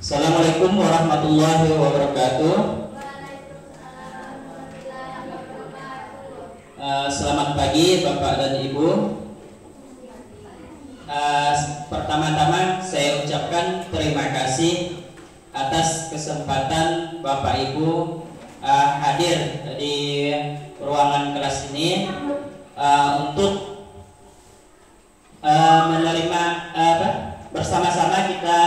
Assalamualaikum warahmatullahi wabarakatuh. Selamat pagi Bapak dan Ibu. Pertama-tama saya ucapkan terima kasih atas kesempatan Bapak Ibu hadir di ruangan kelas ini untuk menerima bersama-sama kita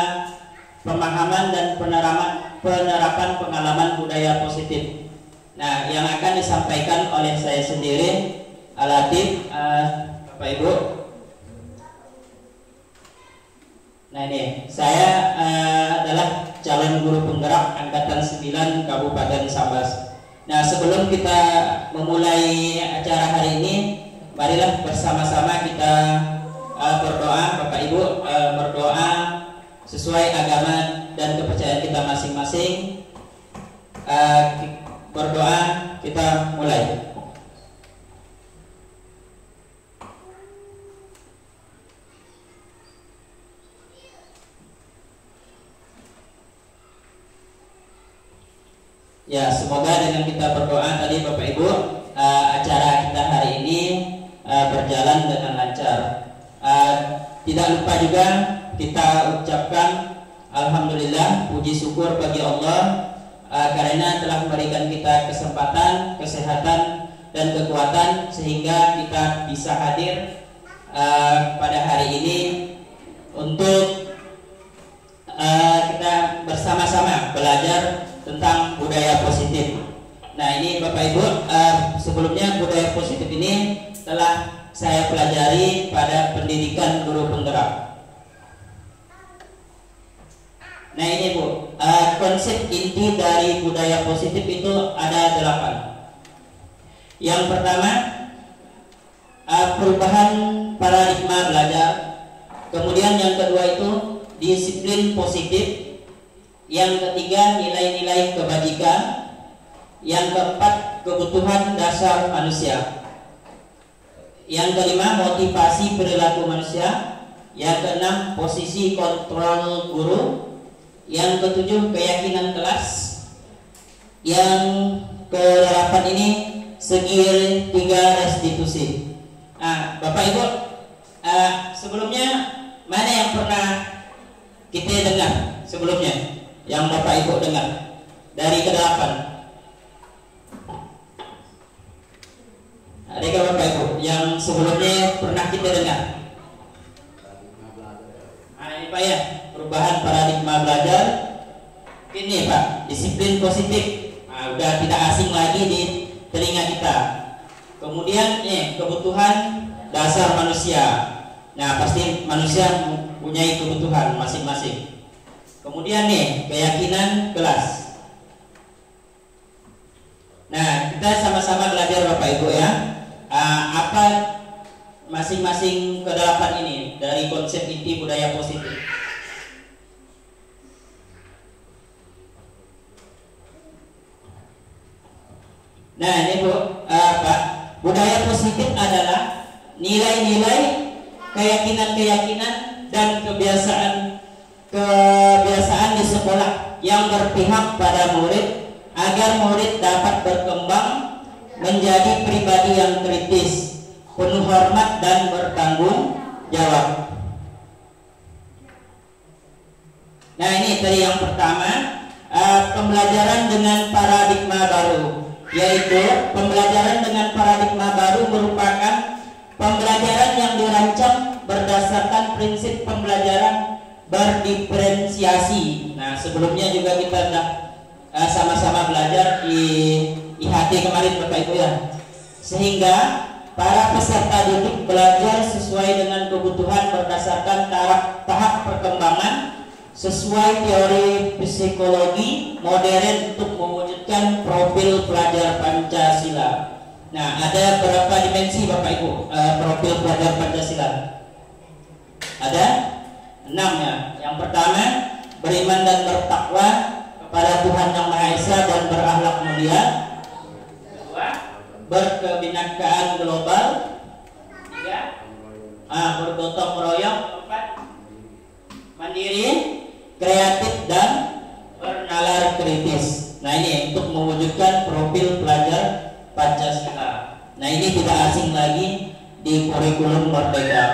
pemahaman dan penerapan pengalaman budaya positif. Nah, yang akan disampaikan oleh saya sendiri, Al-Latif, Bapak Ibu. Nah, ini saya adalah calon guru penggerak angkatan 9 Kabupaten Sambas. Nah, sebelum kita memulai acara hari ini, marilah bersama-sama kita berdoa, Bapak Ibu, berdoa sesuai agama dan kepercayaan kita masing-masing. Berdoa, kita mulai. Ya, semoga dengan kita berdoa tadi Bapak Ibu, acara kita hari ini berjalan dengan lancar. Tidak lupa juga kita ucapkan alhamdulillah, puji syukur bagi Allah karena telah memberikan kita kesempatan, kesehatan dan kekuatan sehingga kita bisa hadir pada hari ini untuk kita bersama-sama belajar tentang budaya positif. Nah, ini Bapak Ibu, sebelumnya budaya positif ini telah saya pelajari pada pendidikan guru penggerak. Nah, ini Bu, konsep inti dari budaya positif itu ada 8. Yang pertama, perubahan paradigma belajar. Kemudian yang kedua itu disiplin positif. Yang ketiga, nilai-nilai kebajikan. Yang keempat, kebutuhan dasar manusia. Yang kelima, motivasi perilaku manusia. Yang keenam, posisi kontrol guru. Yang ketujuh, keyakinan kelas. Yang ke-8 ini, segi 3 restitusi. Nah, Bapak Ibu, sebelumnya mana yang pernah kita dengar sebelumnya? Yang Bapak Ibu dengar dari ke-8. Adakah Bapak Ibu yang sebelumnya pernah kita dengar? Nah, ini Pak ya, perubahan paradigma belajar. Ini Pak, disiplin positif. Nah, udah tidak asing lagi di telinga kita. Kemudian kebutuhan dasar manusia. Nah, pasti manusia mempunyai kebutuhan masing-masing. Kemudian keyakinan kelas. Nah, kita sama-sama belajar Bapak Ibu ya. Apa masing-masing ke-8 ini dari konsep inti budaya positif. Nah, ini Bu, Pak, budaya positif adalah nilai-nilai, keyakinan-keyakinan dan kebiasaan di sekolah yang berpihak pada murid agar murid dapat berkembang menjadi pribadi yang kritis, penuh hormat dan bertanggung jawab. Nah, ini tadi yang pertama, pembelajaran dengan paradigma baru, yaitu pembelajaran dengan paradigma baru merupakan pembelajaran yang dirancang berdasarkan prinsip pembelajaran berdiferensiasi. Nah, sebelumnya juga kita sudah sama-sama belajar di IHT kemarin Bapak Ibu ya. Sehingga para peserta didik belajar sesuai dengan kebutuhan berdasarkan tahap perkembangan sesuai teori psikologi modern untuk mewujudkan profil pelajar Pancasila. Nah, ada berapa dimensi Bapak Ibu profil pelajar Pancasila? Ada 6 ya. Yang pertama, beriman dan bertakwa kepada Tuhan Yang Maha Esa dan berakhlak mulia. Kedua, berkebinekaan global. 3, bergotong royong. 4, mandiri, kreatif dan mewujudkan profil pelajar Pancasila. Nah, ini tidak asing lagi di kurikulum Merdeka.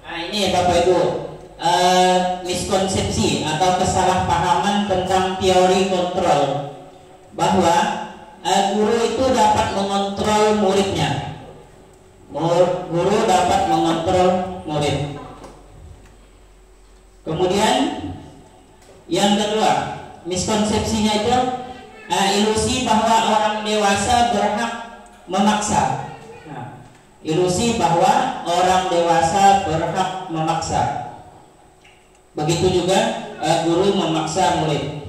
Nah, ini Bapak Ibu, miskonsepsi atau kesalahpahaman tentang teori kontrol, bahwa guru itu dapat mengontrol muridnya. Guru dapat mengontrol murid. Kemudian yang kedua, miskonsepsinya itu ilusi bahwa orang dewasa berhak memaksa. Nah, ilusi bahwa orang dewasa berhak memaksa. Begitu juga guru memaksa murid.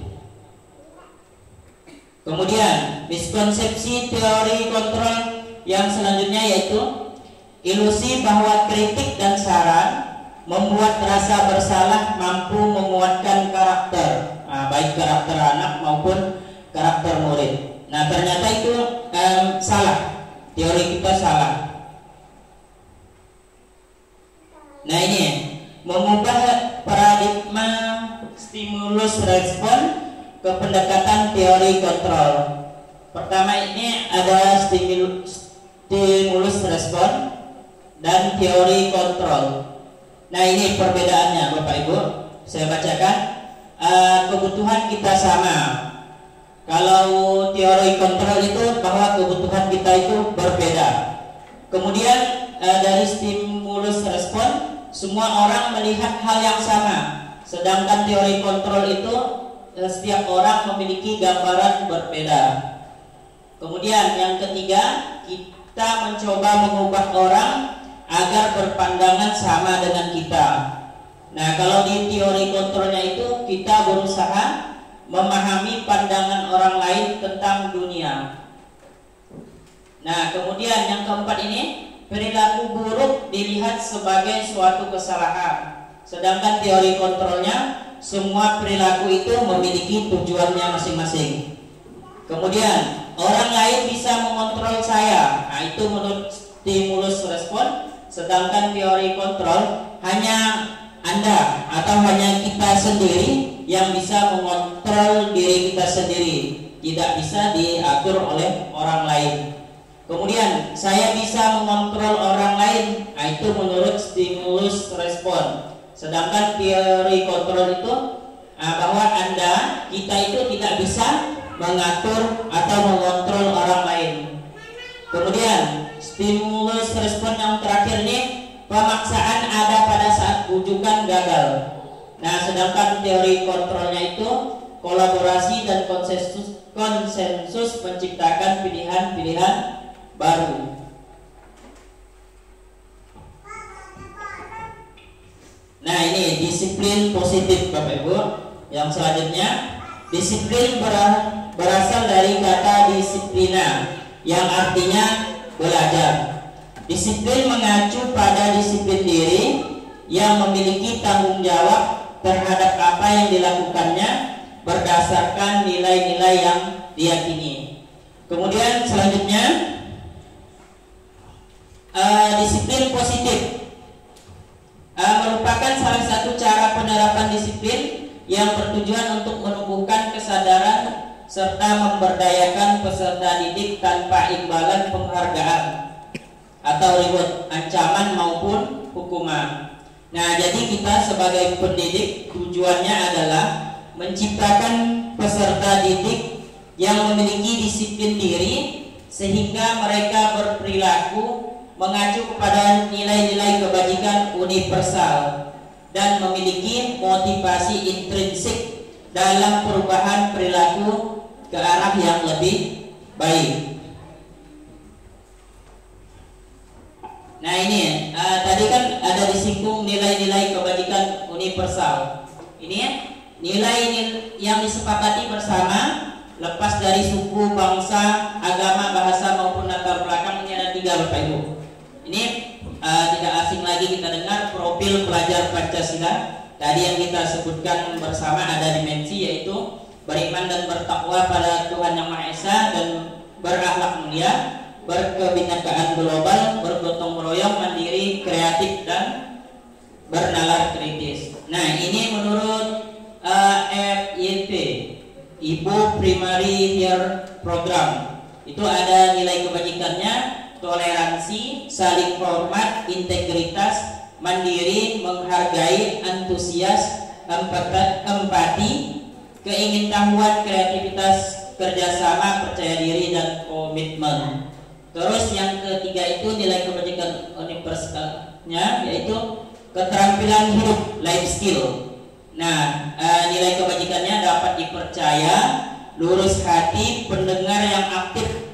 Kemudian miskonsepsi teori kontrol yang selanjutnya yaitu ilusi bahwa kritik dan saran membuat rasa bersalah mampu menguatkan karakter, baik karakter anak maupun karakter murid. Nah, ternyata itu salah, teori kita salah. Nah, ini mengubah paradigma stimulus respon ke pendekatan teori kontrol. Pertama ini ada stimulus respon dan teori kontrol. Nah, ini perbedaannya Bapak Ibu. Saya bacakan. Kebutuhan kita sama. Kalau teori kontrol itu bahwa kebutuhan kita itu berbeda. Kemudian dari stimulus respon, semua orang melihat hal yang sama. Sedangkan teori kontrol itu setiap orang memiliki gambaran berbeda. Kemudian yang ketiga, kita mencoba mengubah orang agar berpandangan sama dengan kita. Nah, kalau di teori kontrolnya itu kita berusaha memahami pandangan orang lain tentang dunia. Nah, kemudian yang keempat ini, perilaku buruk dilihat sebagai suatu kesalahan. Sedangkan teori kontrolnya, semua perilaku itu memiliki tujuannya masing-masing. Kemudian orang lain bisa mengontrol saya. Nah, itu menurut stimulus respon. Sedangkan teori kontrol, hanya Anda atau hanya kita sendiri yang bisa mengontrol diri kita sendiri, tidak bisa diatur oleh orang lain. Kemudian saya bisa mengontrol orang lain. Nah, itu menurut stimulus respon. Sedangkan teori kontrol itu bahwa Anda, kita itu tidak bisa mengatur atau mengontrol orang lain. Kemudian stimulus respon yang terakhir ini, pemaksaan ada pada saat bujukan gagal. Nah, sedangkan teori kontrolnya itu kolaborasi dan konsensus menciptakan pilihan-pilihan baru. Nah, ini disiplin positif Bapak Ibu. Yang selanjutnya, disiplin berasal dari kata disiplina yang artinya belajar. Disiplin mengacu pada disiplin diri yang memiliki tanggung jawab terhadap apa yang dilakukannya berdasarkan nilai-nilai yang diyakini. Kemudian selanjutnya, disiplin positif merupakan salah satu cara penerapan disiplin yang bertujuan untuk menumbuhkan kesadaran serta memberdayakan peserta didik tanpa imbalan penghargaan atau reward, ancaman maupun hukuman. Nah, jadi kita sebagai pendidik tujuannya adalah menciptakan peserta didik yang memiliki disiplin diri sehingga mereka berperilaku mengacu kepada nilai-nilai kebajikan universal dan memiliki motivasi intrinsik dalam perubahan perilaku ke arah yang lebih baik. Nah, ini tadi kan ada disinggung nilai-nilai kebajikan universal. Ini nilai yang disepakati bersama, lepas dari suku, bangsa, agama, bahasa maupun latar belakang. Ini ada 3 Bapak Ibu. Ini tidak asing lagi kita dengar profil pelajar Pancasila. Tadi yang kita sebutkan bersama ada dimensi, yaitu beriman dan bertakwa pada Tuhan Yang Maha Esa dan berakhlak mulia, berkebinekaan global, bergotong royong, mandiri, kreatif dan bernalar kritis. Nah, ini menurut Ibu Primary Year Program. Itu ada nilai kebajikannya, toleransi, saling hormat, integritas, mandiri, menghargai, antusias, empati, keingintahuan, kreativitas, kerjasama, percaya diri, dan komitmen. Terus yang ketiga itu nilai kebajikan universalnya, yaitu keterampilan hidup, life skill. Nah, nilai kebajikannya dapat dipercaya, lurus hati, pendengar yang aktif,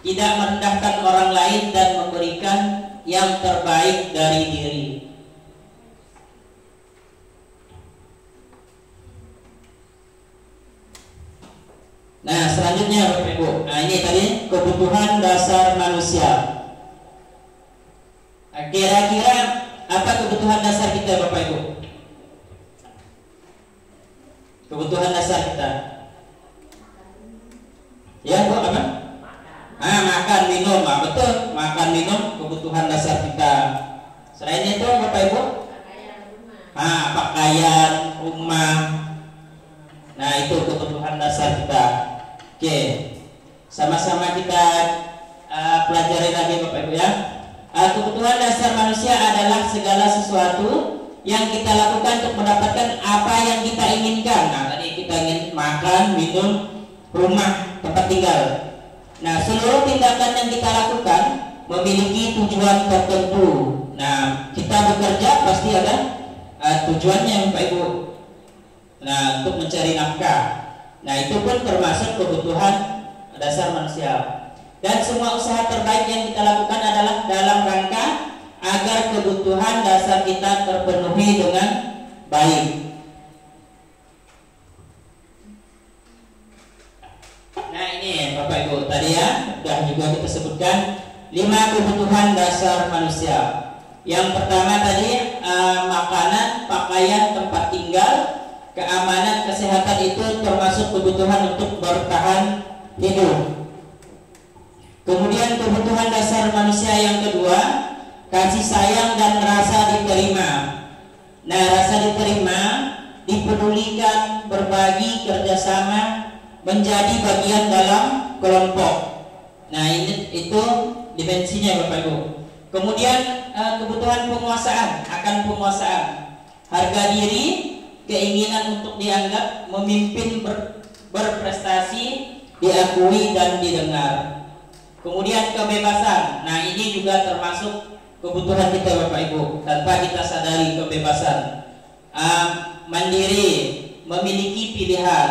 tidak merendahkan orang lain, dan memberikan yang terbaik dari diri. Nah, selanjutnya Bapak Ibu. Nah, ini tadi kebutuhan dasar manusia. Nah, kira-kira apa kebutuhan dasar kita Bapak Ibu? Kebutuhan dasar kita. Ya, Bu, apa? Makan, minum. Betul, makan, minum kebutuhan dasar kita. Selain itu Bapak Ibu? Pakaian, rumah. Nah, itu kebutuhan dasar kita. Oke, sama-sama kita pelajari lagi Bapak Ibu ya. Kebutuhan dasar manusia adalah segala sesuatu yang kita lakukan untuk mendapatkan apa yang kita inginkan. Nah, tadi kita ingin makan, minum, rumah, tempat tinggal. Nah, seluruh tindakan yang kita lakukan memiliki tujuan tertentu. Nah, kita bekerja pasti ada tujuannya Bapak Ibu. Nah, untuk mencari nafkah. Nah, itu pun termasuk kebutuhan dasar manusia. Dan semua usaha terbaik yang kita lakukan adalah dalam rangka agar kebutuhan dasar kita terpenuhi dengan baik. Nah, ini Bapak Ibu tadi ya, sudah juga kita sebutkan 5 kebutuhan dasar manusia. Yang pertama tadi makanan, pakaian, tempat tinggal, keamanan, kesehatan itu termasuk kebutuhan untuk bertahan hidup. Kemudian kebutuhan dasar manusia yang kedua, kasih sayang dan rasa diterima. Nah, rasa diterima, dipedulikan, berbagi, kerjasama, menjadi bagian dalam kelompok. Nah, itu dimensinya Bapak Ibu. Kemudian kebutuhan penguasaan, akan penguasaan, harga diri, keinginan untuk dianggap, memimpin, berprestasi, diakui dan didengar. Kemudian kebebasan. Nah, ini juga termasuk kebutuhan kita Bapak Ibu, tanpa kita sadari kebebasan. Mandiri, memiliki pilihan,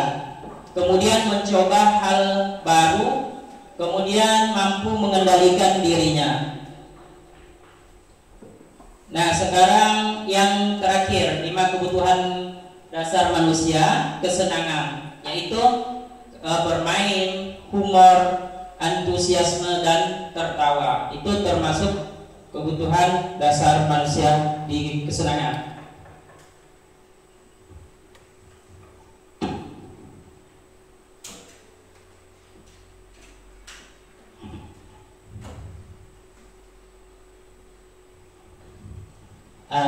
kemudian mencoba hal baru, kemudian mampu mengendalikan dirinya. Nah, sekarang yang terakhir, 5 kebutuhan dasar manusia, kesenangan, yaitu bermain, humor, antusiasme, dan tertawa. Itu termasuk kebutuhan dasar manusia di kesenangan.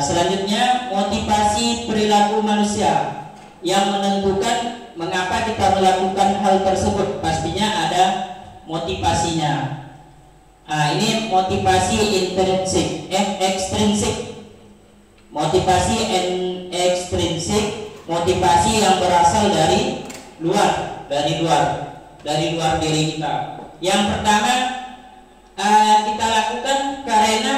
Selanjutnya, motivasi perilaku manusia yang menentukan mengapa kita melakukan hal tersebut. Pastinya ada motivasinya. Ini motivasi intrinsik, ekstrinsik. Motivasi ekstrinsik, motivasi yang berasal dari luar diri kita. Yang pertama, kita lakukan karena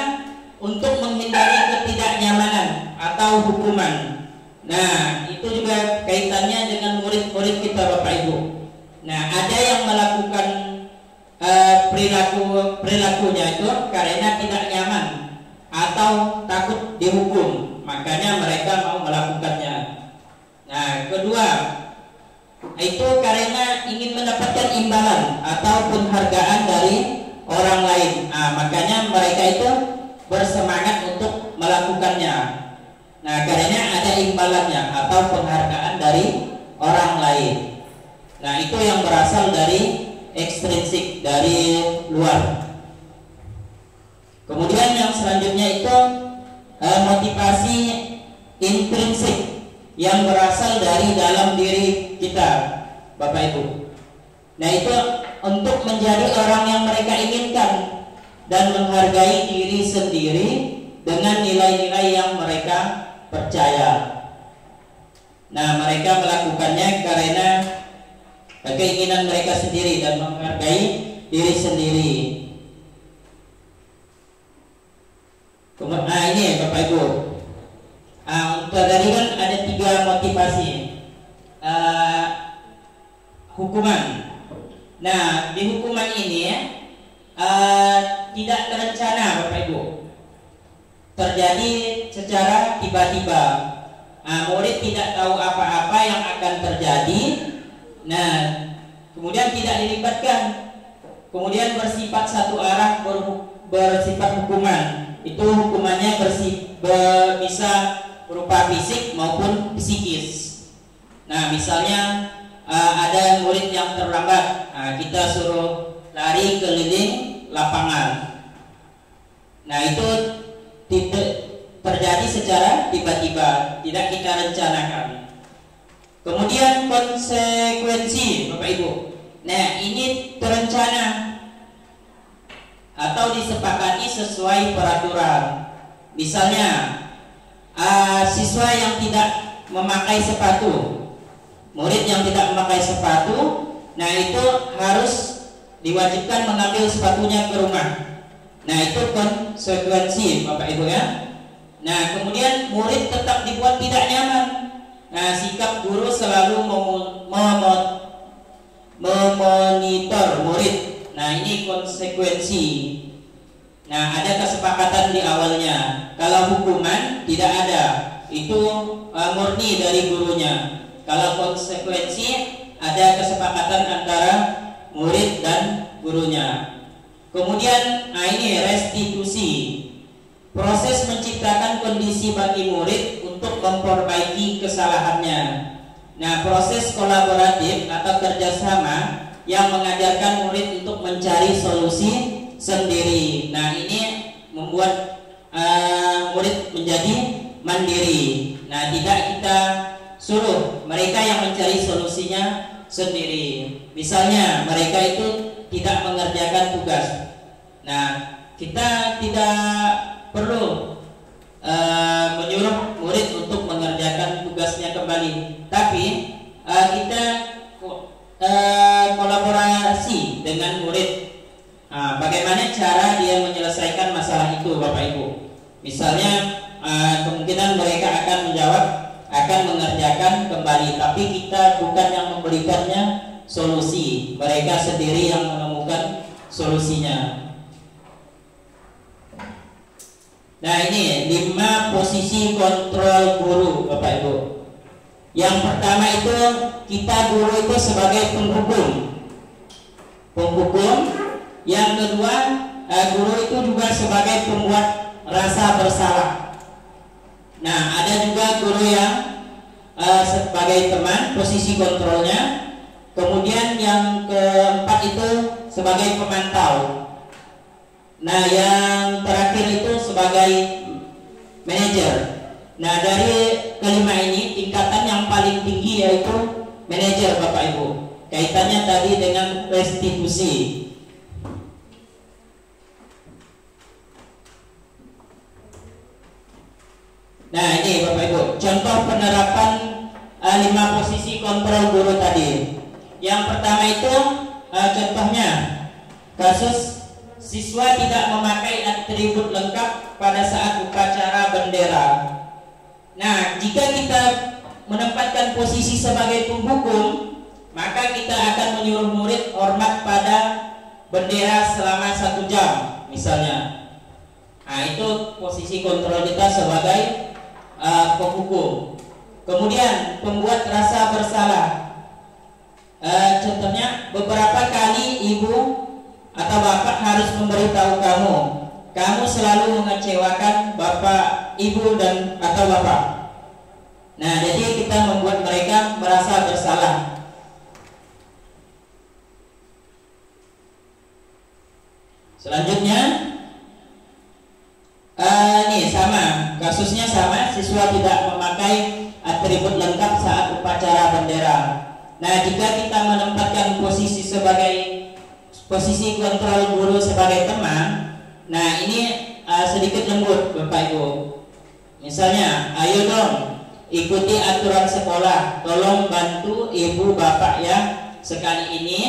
untuk menghindari ketidaknyamanan atau hukuman. Nah, itu juga kaitannya dengan murid-murid kita Bapak Ibu. Nah, ada yang melakukan perilakunya itu karena tidak nyaman atau takut dihukum, makanya mereka mau melakukannya. Nah, kedua, itu karena ingin mendapatkan imbalan atau penghargaan dari orang lain. Makanya mereka itu bersemangat untuk melakukannya. Nah, karena ada imbalannya atau penghargaan dari orang lain. Nah, itu yang berasal dari ekstrinsik, dari luar. Kemudian yang selanjutnya itu motivasi intrinsik yang berasal dari dalam diri kita. Bapak Ibu. Nah, itu untuk menjadi orang yang mereka inginkan dan menghargai diri sendiri dengan nilai-nilai yang mereka percaya. Nah, mereka melakukannya karena keinginan mereka sendiri dan menghargai diri sendiri. Kemudian ini Bapak Ibu, tadi kan ada 3 motivasi hukuman. Nah, di hukuman ini tidak terencana Bapak Ibu, terjadi secara tiba-tiba. Murid tidak tahu apa-apa yang akan terjadi. Nah, kemudian tidak dilibatkan, kemudian bersifat satu arah, bersifat hukuman. Itu hukumannya bisa berupa fisik maupun psikis. Nah, misalnya ada murid yang terlambat, kita suruh lari keliling lapangan. Nah, itu tidak terjadi secara tiba-tiba, tidak kita rencanakan. Kemudian konsekuensi Bapak Ibu. Nah, ini terencana atau disepakati sesuai peraturan. Misalnya siswa yang tidak memakai sepatu, murid yang tidak memakai sepatu, nah itu harus diwajibkan mengambil sepatunya ke rumah. Nah, itu konsekuensi Bapak Ibu ya. Nah, kemudian murid tetap dibuat tidak nyaman. Nah, sikap guru selalu memonitor murid. Nah, ini konsekuensi. Nah, ada kesepakatan di awalnya. Kalau hukuman tidak ada, itu murni dari gurunya. Kalau konsekuensi ada kesepakatan antara murid dan gurunya. Kemudian, ini restitusi. Proses menciptakan kondisi bagi murid untuk memperbaiki kesalahannya. Nah, proses kolaboratif atau kerjasama yang mengajarkan murid untuk mencari solusi sendiri. Nah, ini membuat murid menjadi mandiri. Nah, tidak kita suruh mereka yang mencari solusinya sendiri. Misalnya mereka itu tidak mengerjakan tugas. Nah, kita tidak perlu menyuruh murid untuk mengerjakan tugasnya kembali, tapi kita kolaborasi dengan murid. Bagaimana cara dia menyelesaikan masalah itu Bapak Ibu. Misalnya kemungkinan mereka akan menjawab akan mengerjakan kembali, tapi kita bukan yang memberikannya solusi, mereka sendiri yang menemukan solusinya. Nah, ini 5 posisi kontrol guru Bapak Ibu. Yang pertama itu kita guru itu sebagai penghukum. Yang kedua, guru itu juga sebagai pembuat rasa bersalah. Nah, ada juga guru yang sebagai teman, posisi kontrolnya. Kemudian yang keempat itu sebagai pemantau. Nah, yang terakhir itu sebagai manajer. Nah, dari kelima ini tingkatan yang paling tinggi yaitu manajer Bapak Ibu. Kaitannya tadi dengan restitusi. Nah, ini Bapak Ibu, contoh penerapan 5 posisi kontrol guru tadi. Yang pertama itu contohnya kasus siswa tidak memakai atribut lengkap pada saat upacara bendera. Nah, jika kita menempatkan posisi sebagai penghukum, maka kita akan menyuruh murid hormat pada bendera selama 1 jam misalnya. Nah, itu posisi kontrol kita sebagai penghukum. Kemudian pembuat rasa bersalah. Contohnya beberapa kali ibu atau bapak harus memberitahu kamu selalu mengecewakan bapak, ibu dan atau bapak. Nah, jadi kita membuat mereka merasa bersalah. Selanjutnya ini sama, kasusnya sama, siswa tidak memakai atribut lengkap saat upacara bendera. Nah, jika kita menempatkan posisi kontrol guru sebagai teman, nah ini sedikit lembut Bapak Ibu. Misalnya, ayo dong ikuti aturan sekolah, tolong bantu ibu bapak ya, sekali ini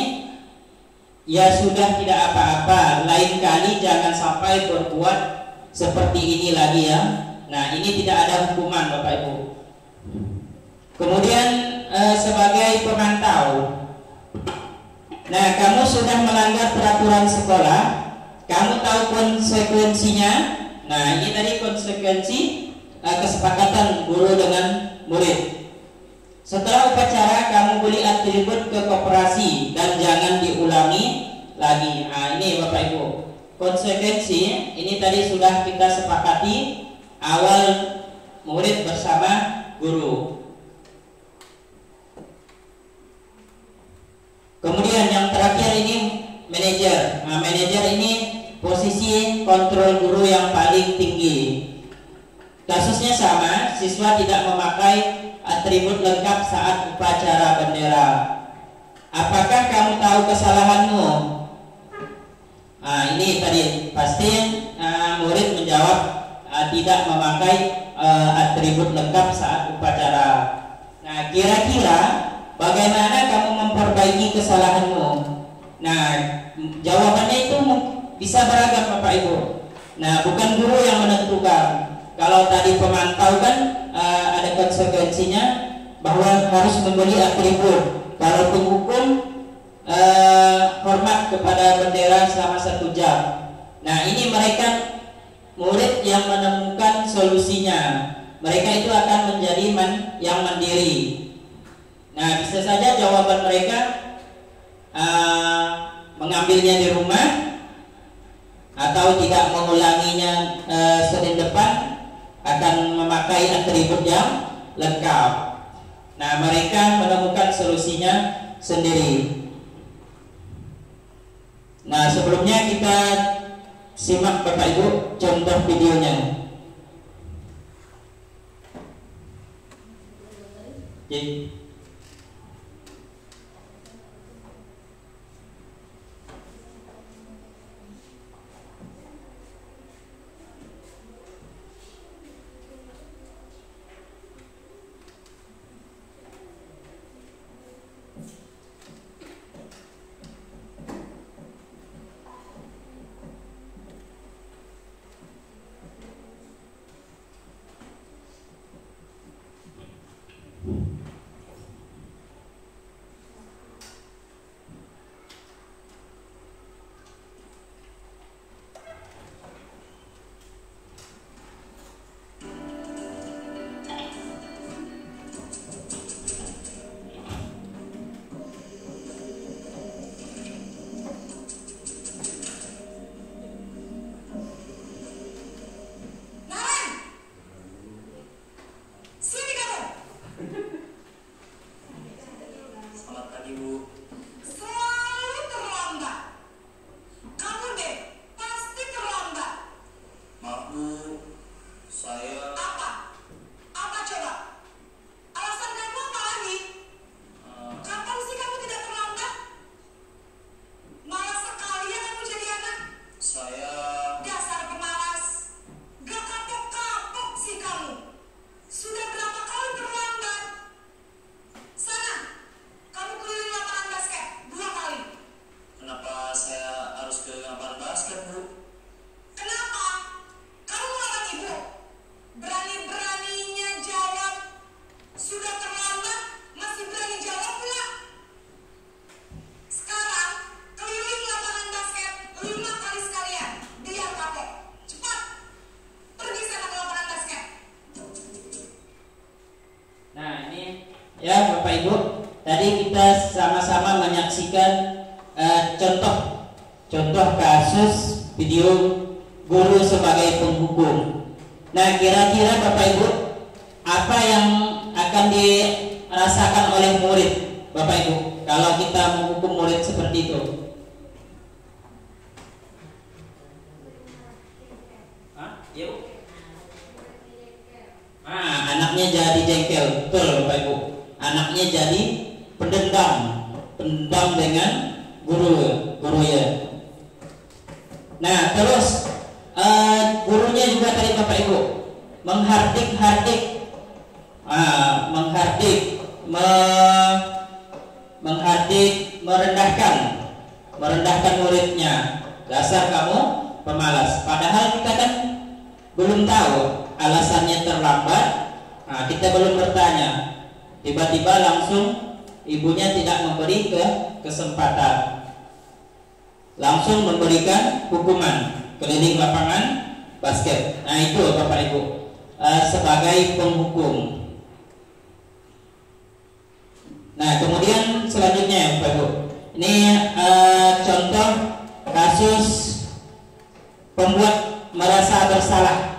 ya sudah tidak apa-apa, lain kali jangan sampai berbuat seperti ini lagi ya. Nah, ini tidak ada hukuman Bapak Ibu. Kemudian sebagai pemantau, nah kamu sudah melanggar peraturan sekolah, kamu tahu konsekuensinya. Nah, ini tadi konsekuensi kesepakatan guru dengan murid. Setelah upacara, kamu beli atribut ke koperasi dan jangan diulangi lagi. Nah, ini Bapak Ibu, konsekuensi ini tadi sudah kita sepakati awal murid bersama guru. Kemudian yang terakhir ini manajer. Nah, manajer ini posisi kontrol guru yang paling tinggi. Kasusnya sama, siswa tidak memakai atribut lengkap saat upacara bendera. Apakah kamu tahu kesalahanmu? Nah, ini tadi pasti murid menjawab tidak memakai atribut lengkap saat upacara. Nah, kira-kira bagaimana kamu memperbaiki kesalahanmu? Nah, jawabannya itu bisa beragam Bapak Ibu. Nah, bukan guru yang menentukan. Kalau tadi pemantau kan ada konsekuensinya bahwa harus membeli atribut. Kalau penghukum hormat kepada bendera selama 1 jam. Nah, ini mereka murid yang menemukan solusinya. Mereka itu akan menjadi yang mandiri. Nah, bisa saja jawaban mereka mengambilnya di rumah atau tidak mengulanginya Senin depan, akan memakai atribut yang lengkap. Nah, mereka menemukan solusinya sendiri. Nah, sebelumnya kita simak Bapak Ibu contoh videonya. Jadi ya Bapak Ibu, tadi kita sama-sama menyaksikan contoh kasus video guru sebagai penghukum. Nah, kira-kira Bapak Ibu, apa yang akan dirasakan oleh murid Bapak Ibu kalau kita menghukum murid seperti itu? Iya Bu? Anaknya jadi jengkel, betul Bapak Ibu. Anaknya jadi pendam dengan guru ya. Nah terus gurunya juga tadi Bapak Ibu menghardik merendahkan muridnya. Dasar kamu pemalas. Padahal kita kan belum tahu alasannya terlambat. Nah, kita belum bertanya. Tiba-tiba langsung ibunya tidak memberi kesempatan. Langsung memberikan hukuman keliling lapangan basket. Nah itu Bapak Ibu sebagai penghukum. Nah kemudian selanjutnya Bapak Ibu, ini contoh kasus pembuat merasa bersalah.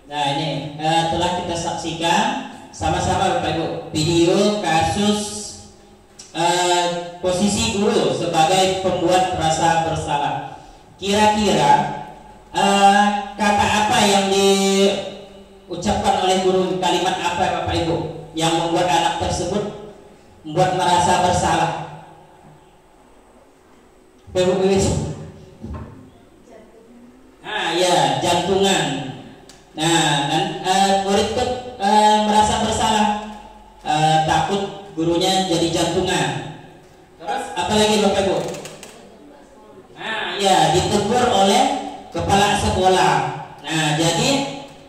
Nah ini telah kita saksikan sama-sama Bapak Ibu video kasus posisi guru sebagai pembuat rasa bersalah. Kira-kira kata apa yang diucapkan oleh guru, kalimat apa Bapak Ibu yang membuat anak tersebut membuat merasa bersalah? Bapak Ibu, ya jantungan. Nah, murid merasa bersalah, takut gurunya jadi jantungan. Terus apalagi Bapak Ibu? Nah, ya ditegur oleh kepala sekolah. Nah, jadi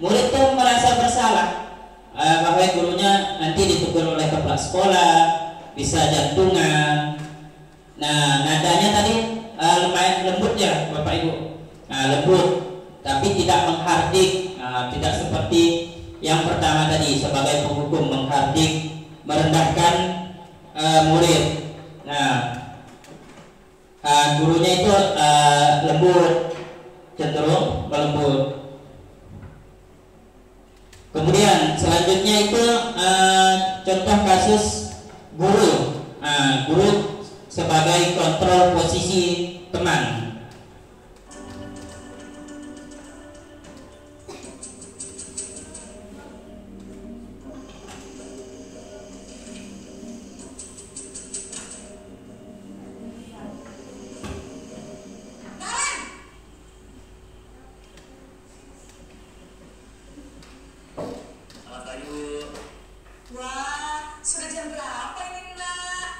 murid tuh merasa bersalah bahwa gurunya nanti ditegur oleh kepala sekolah, bisa jantungan. Nah, nadanya tadi lumayan lembut ya Bapak Ibu. Nah, lembut, tapi tidak menghardik. Tidak seperti yang pertama tadi sebagai penghukum, menghardik, merendahkan murid. Nah, gurunya itu lembut, cenderung melembut. Kemudian selanjutnya itu contoh kasus guru. Guru sebagai kontrol posisi teman. Wah, sudah jam berapa ini, Nak?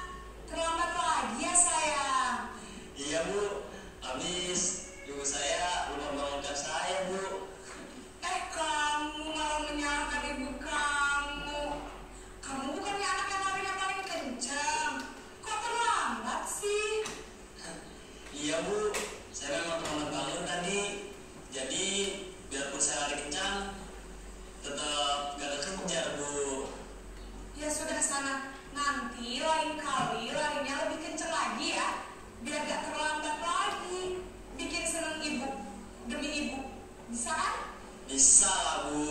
Terlambat lagi ya, sayang? Iya, Bu. Habis ibu saya lupa bangunkan saya, Bu. Kamu malah menyalahkan ibu kamu. Kamu bukannya anak yang larinya paling kencang. Kok terlambat sih? Iya, Bu. Saya memang terlambat bangun tadi. Jadi, biarpun saya lari kencang, tetap gak kekejar, Bu. Ya sudah sana, nanti lain kali larinya lebih kencang lagi ya, biar gak terlambat lagi. Bikin seneng ibu, demi ibu. Bisa kan? Bisa lah, Bu.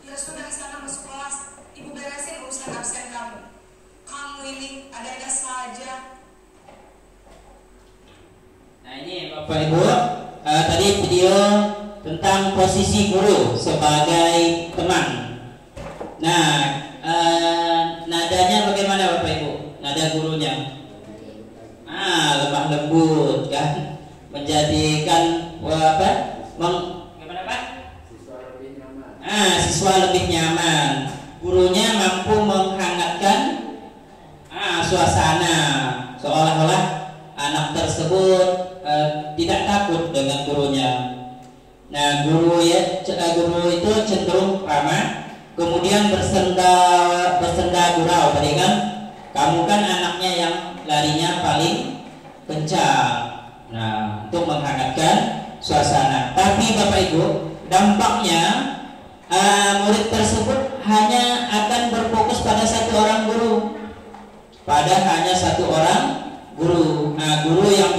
Ya sudah sana masuk kelas, ibu beresin urusan absen kamu. Kamu ini ada-ada saja. ini Bapak Ibu, tadi video tentang posisi guru sebagai teman. Nah, nadanya bagaimana Bapak Ibu? Nada gurunya lemah lembut kan, menjadikan gimana Pak? Siswa lebih nyaman. Gurunya mampu menghangatkan suasana, seolah-olah anak tersebut tidak takut dengan gurunya. Nah, guru itu cenderung ramah, kemudian bersenda gurau. Tadi kan, kamu kan anaknya yang larinya paling kencang. Nah, untuk menghangatkan suasana. Tapi Bapak Ibu, dampaknya murid tersebut hanya akan berfokus pada satu orang guru. Hanya satu orang guru. Nah, guru yang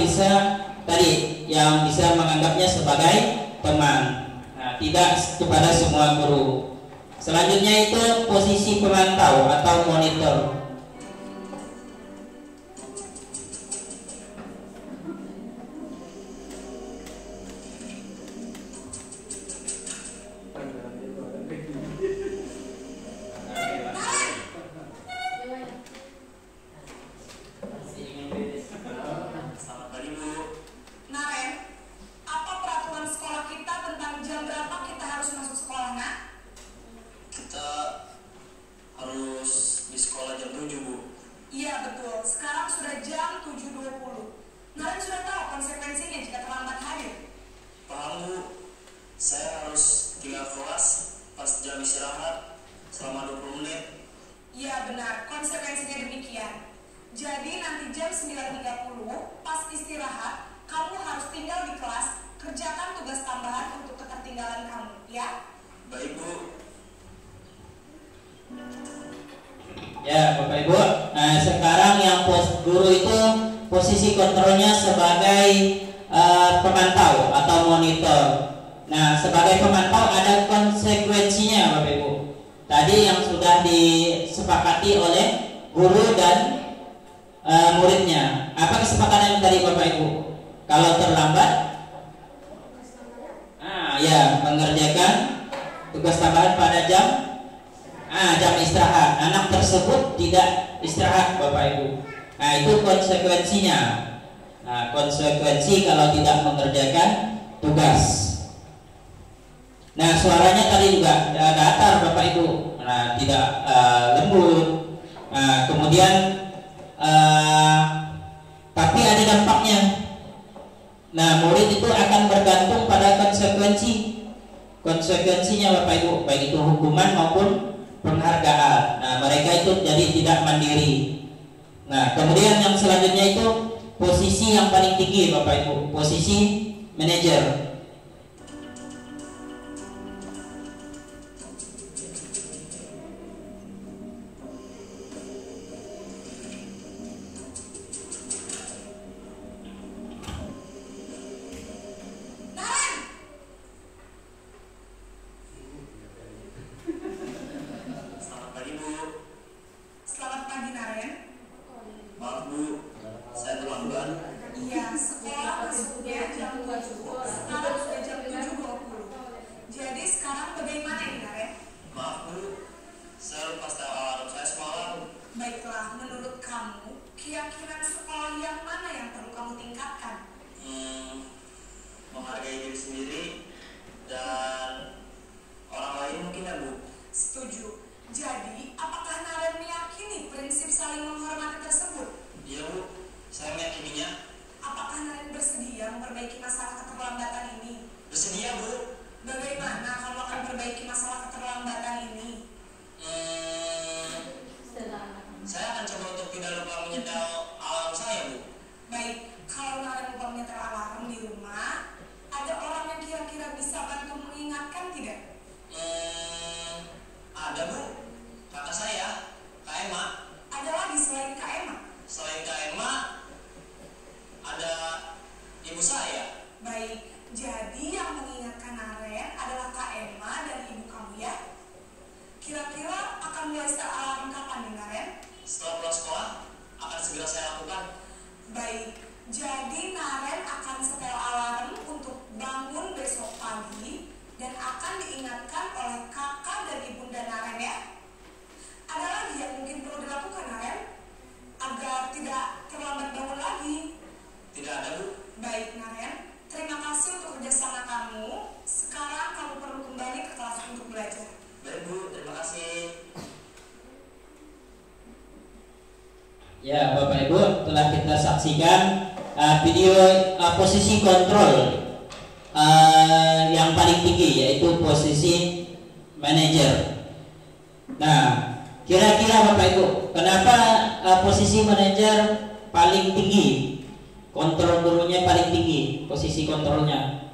bisa menganggapnya sebagai teman. Nah, tidak kepada semua guru. Selanjutnya itu posisi pemantau atau monitor. Selamat pagi Bu. Naren, apa peraturan sekolah kita tentang jam berapa kita harus masuk sekolah, Nak? Kita harus di sekolah jam 7 Bu. Iya betul, sekarang sudah jam 7.20. Naren sudah tahu konsekuensinya jika terlambat hadir. Paham Bu, saya harus tinggal kelas pas jam istirahat selama 20 menit. Iya benar, konsekuensinya demikian. Jadi nanti jam 9.30 pas istirahat, kamu harus tinggal di kelas, kerjakan tugas tambahan untuk ketertinggalan kamu, ya? Baik Bu. Ya Bapak Ibu, sekarang yang guru itu posisi kontrolnya sebagai pemantau atau monitor. Nah, sebagai pemantau ada konsekuensinya Bapak Ibu. Tadi yang sudah disepakati oleh guru dan muridnya. Apa kesepakatan tadi Bapak Ibu? Kalau terlambat, mengerjakan tugas tambahan pada jam istirahat. Anak tersebut tidak istirahat Bapak Ibu. Nah, itu konsekuensinya. Nah, konsekuensi kalau tidak mengerjakan tugas. Nah, suaranya tadi juga datar Bapak Ibu. Nah, tidak lembut. Nah, kemudian tapi ada dampaknya. Nah, murid itu akan bergantung pada konsekuensinya Bapak Ibu, baik itu hukuman maupun penghargaan. Nah, mereka itu jadi tidak mandiri. Nah, kemudian yang selanjutnya itu posisi yang paling tinggi Bapak Ibu, posisi manajer. Selamat pagi Bu. Selamat pagi Naren. Maaf Bu, saya terlambat. Iya, sekolah masuknya jam 7, sekarang sudah jam 7.20. Jadi sekarang bagaimana ini Naren? Maaf Bu, saya lupa setel alarm saya semalam. Baiklah, menurut kamu, keyakinan sekolah yang mana yang perlu kamu tingkatkan? Menghargai diri sendiri dan orang lain mungkin ya Bu. Setuju. Jadi, apakah Naren meyakini prinsip saling menghormati tersebut? Iya Bu, saya meyakininya. Apakah Naren bersedia memperbaiki masalah keterlambatan ini? Bersedia Bu. Bagaimana kalau akan memperbaiki masalah keterlambatan ini? Saya akan coba untuk tidak lupa menyetel alarm saya Bu. Baik, kalau Naren lupa menyetel alarm di rumah, ada orang yang kira-kira bisa bantu mengingatkan tidak? Ada Bu, kakak saya, Kak Emma. Ada lagi selain Kak Emma? Selain Kak Emma, ada ibu saya. Baik, jadi yang mengingatkan Naren adalah Kak Emma dan ibu kamu ya? Kira-kira akan mulai setel alarm kapan nih Naren? Setelah pulang sekolah, akan segera saya lakukan. Baik, Jadi Naren akan setel alarm untuk bangun besok pagi dan akan diingatkan oleh kakak dan ibunda Naren ya. Ada lagi yang mungkin perlu dilakukan Naren agar tidak terlambat bangun lagi? Tidak ada, Bu. Baik Naren, terima kasih untuk kerjasama kamu. Sekarang kamu perlu kembali ke kelas untuk belajar. Baik, Bu. Terima kasih. Ya, Bapak Ibu, telah kita saksikan video posisi kontrol yang paling tinggi, yaitu posisi manajer. Nah, kira-kira Bapak Ibu, kenapa posisi manajer paling tinggi? Kontrol gurunya paling tinggi, posisi kontrolnya.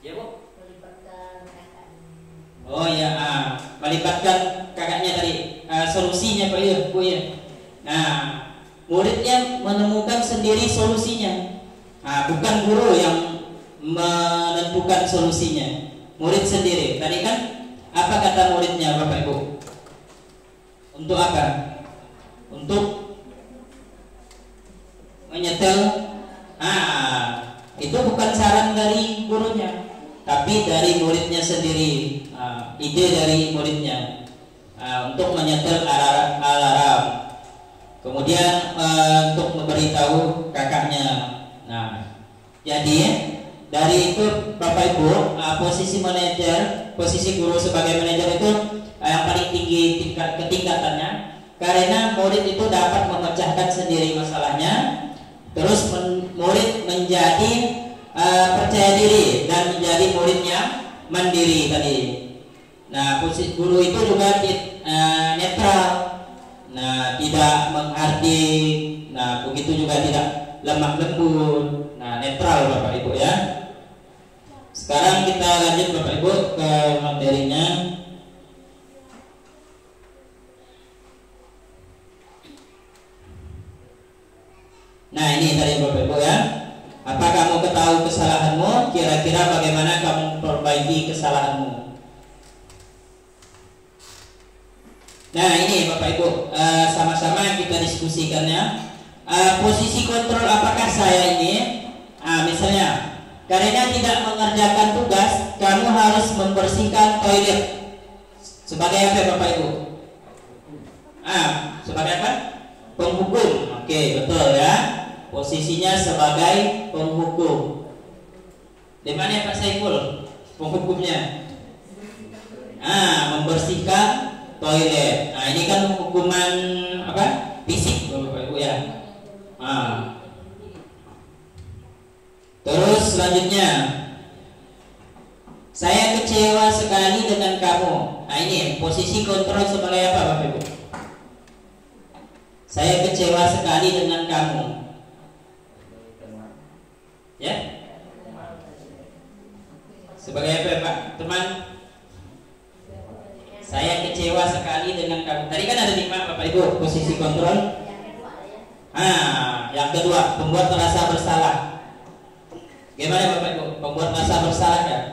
Ya, Bu? Oh ya, melibatkan kakaknya tadi. Solusinya Pak ya, Bu ya. Nah, muridnya menemukan sendiri solusinya. Bukan guru yang menentukan solusinya. Murid sendiri. Tadi kan apa kata muridnya Bapak Ibu? Untuk apa? Untuk menyetel. Itu bukan saran dari gurunya, tapi dari muridnya sendiri. Ide dari muridnya. Untuk menyetel alarm, kemudian untuk memberitahu kakaknya. Nah, jadi dari itu Bapak Ibu, posisi manajer, posisi guru sebagai manajer itu yang paling tinggi ketingkatannya, karena murid itu dapat memecahkan sendiri masalahnya, terus murid menjadi percaya diri dan menjadi muridnya mandiri tadi. Nah, posisi guru itu juga netral, nah tidak menghardik, nah begitu juga tidak lemah lembut, nah netral Bapak Ibu ya. Sekarang kita lanjut Bapak Ibu ke materinya. Nah ini tadi Bapak Ibu ya. Apa kamu ketahui kesalahanmu? Kira-kira bagaimana kamu memperbaiki kesalahanmu? Nah ini Bapak Ibu, sama-sama kita diskusikannya. Posisi kontrol apakah saya ini, misalnya karena tidak mengerjakan tugas, kamu harus membersihkan toilet. Sebagai apa Bapak Ibu? Sebagai apa? Penghukum. Oke, betul ya. Posisinya sebagai penghukum. Di mana Pak Saiful penghukumnya? Membersihkan toilet. Nah ini kan hukuman apa? Fisik Bapak Ibu ya. Terus selanjutnya, saya kecewa sekali dengan kamu. Nah ini posisi kontrol sebagai apa Bapak Ibu? Saya kecewa sekali dengan kamu. Ya? Sebagai apa Pak? Teman? Saya kecewa sekali dengan kamu. Tadi kan ada 5 Bapak Ibu posisi kontrol. Yang kedua, pembuat merasa bersalah. Gimana Bapak Ibu? Pembuat merasa bersalah kan?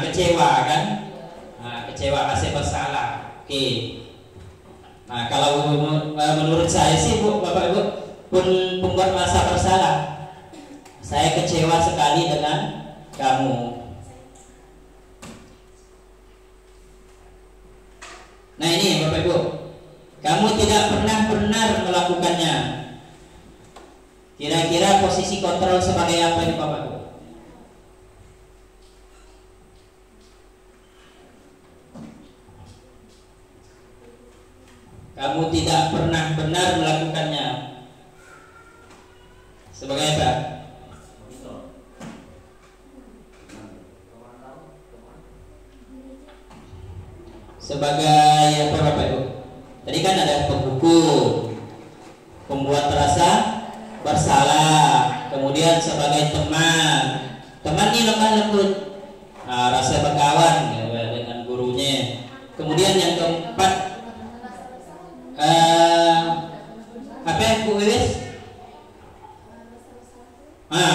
Kecewa kan? Kecewa, merasa bersalah. Oke. Nah kalau menurut saya sih Bu, Bapak Ibu, pun pembuat merasa bersalah. Saya kecewa sekali dengan kamu. Nah ini Bapak Ibu, kamu tidak pernah benar melakukannya. Kira-kira posisi kontrol sebagai apa ini Bapak Ibu? Kamu tidak pernah benar melakukannya. Sebagai apa? Sebagai apa Bapak Ibu? Tadi kan ada penghukum, pembuat merasa bersalah, kemudian sebagai teman. Teman ini lemah lembut, rasa berkawan dengan gurunya. Kemudian yang keempat, apa yang Bu Iris?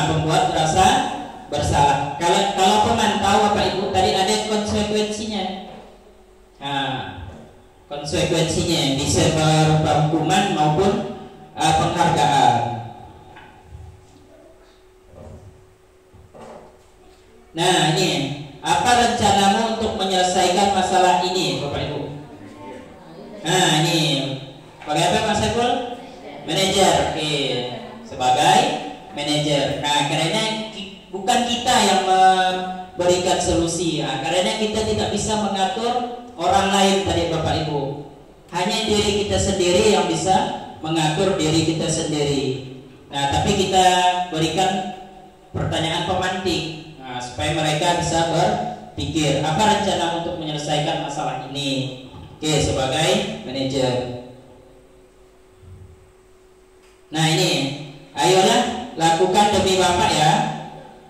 Pembuat rasa bersalah. Kalau teman tahu Bapak Ibu, tadi ada konsekuensinya. Konsekuensinya bisa berupa hukuman maupun penghargaan. Nah, ini apa rencanamu untuk menyelesaikan masalah ini, Bapak Ibu? Nah, ini sebagai apa, Mas Saiful? Manajer. Oke, sebagai manajer. Nah, karena bukan kita yang memberikan solusi. Nah, karena kita tidak bisa mengatur orang lain tadi, Bapak Ibu. Hanya diri kita sendiri yang bisa mengatur diri kita sendiri. Nah, tapi kita berikan pertanyaan pemantik, supaya mereka bisa berpikir apa rencana untuk menyelesaikan masalah ini. Oke, sebagai manajer. Nah, ini ayolah lakukan demi Bapak ya.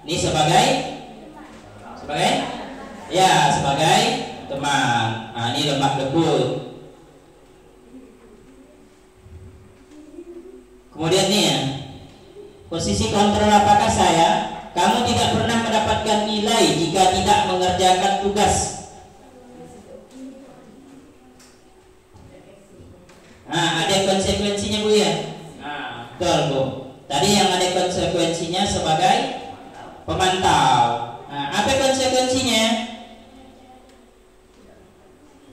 Ini sebagai ya, sebagai teman. Nah, ini lemah lembut. Kemudian nih ya, posisi kontrol apakah saya? Kamu tidak pernah mendapatkan nilai jika tidak mengerjakan tugas. Nah, ada konsekuensinya Bu ya. Nah, betul Bu. Tadi yang ada konsekuensinya sebagai pemantau. Nah, apa konsekuensinya?